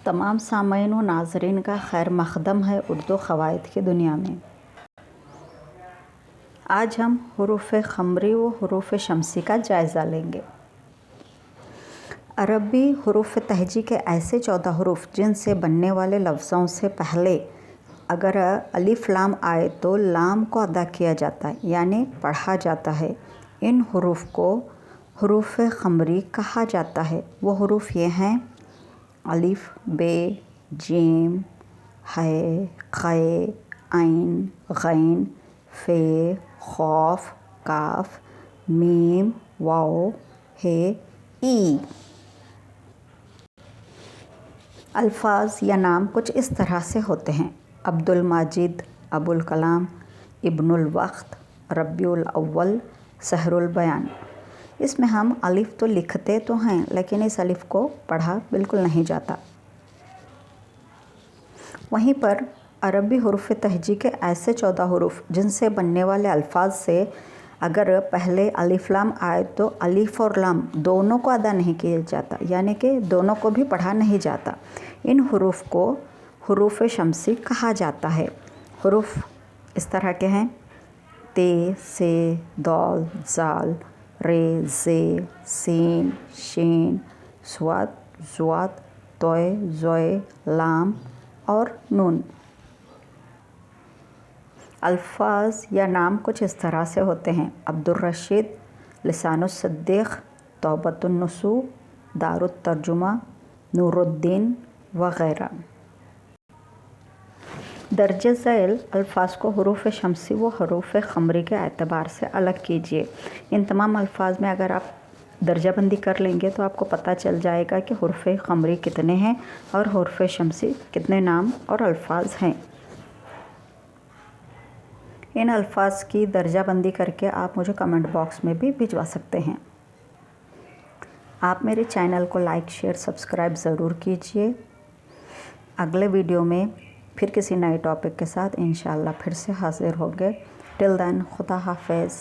तमाम सामईन व नाज़रीन का खैर मक़दम है उर्दू क़वाइद की दुनिया में। आज हम हुरूफ़ ख़मरी व हुरूफ़ शमसी का जायज़ा लेंगे। अरबी हुरूफ़ तहजी के ऐसे 14 हरूफ जिनसे बनने वाले लफ्ज़ों से पहले अगर अलिफ लाम आए तो लाम को अदा किया जाता है, यानी पढ़ा जाता है। इन हरूफ को हुरूफ़ ख़मरी कहा जाता है। वो हरूफ ये हैं: अलिफ, बे, जीम, है, क़े, ऐन, ग़ैन, फ़े, ख़ाफ़, काफ, मीम, वाव, हे, ई। अल्फ़ाज़ या नाम कुछ इस तरह से होते हैं: अब्दुल माजिद, अबुल कलाम, इब्नुल वक़्त, रबीउल अव्वल, सहरुल बयान। इसमें हम अलिफ तो लिखते तो हैं, लेकिन इस अलिफ को पढ़ा बिल्कुल नहीं जाता। वहीं पर अरबी हुरूफ़ तहजी के ऐसे 14 हरूफ जिनसे बनने वाले अल्फ़ाज से अगर पहले अलिफ लाम आए तो अलिफ और लाम दोनों को अदा नहीं किया जाता, यानी कि दोनों को भी पढ़ा नहीं जाता। इन हरूफ को हुरूफ़ शमसी कहा जाता है। हरूफ इस तरह के हैं: ते, से, दाल, ज़ाल, रे, ज़े, सीन, शीन, स्वाद, ज़्वाद, तोय, ज़ोय, लाम और नून। अल्फ़ाज़ या नाम कुछ इस तरह से होते हैं: अब्दुल रशीद, लिसानुस सिद्दीक़, तौबतुन नसू, दारुत तर्जुमा, नूरुद्दीन वग़ैरह। दर्जे ज़ैल अल्फ़ाज़ को हुरूफ़ शमसी व हुरूफ़ ख़मरी के एतबार से अलग कीजिए। इन तमाम अल्फ़ाज़ में अगर आप दर्जाबंदी कर लेंगे तो आपको पता चल जाएगा कि हुरूफ़ ख़मरी कितने हैं और हुरूफ़ शमसी कितने नाम और अल्फ़ाज़ हैं। इन अल्फ़ाज़ की दर्जाबंदी करके आप मुझे कमेंट बॉक्स में भी भिजवा सकते हैं। आप मेरे चैनल को लाइक, शेयर, सब्सक्राइब ज़रूर कीजिए। अगले वीडियो में फिर किसी नए टॉपिक के साथ इंशाअल्लाह फिर से हाज़िर होंगे। टिल देन, खुदा हाफ़िज़।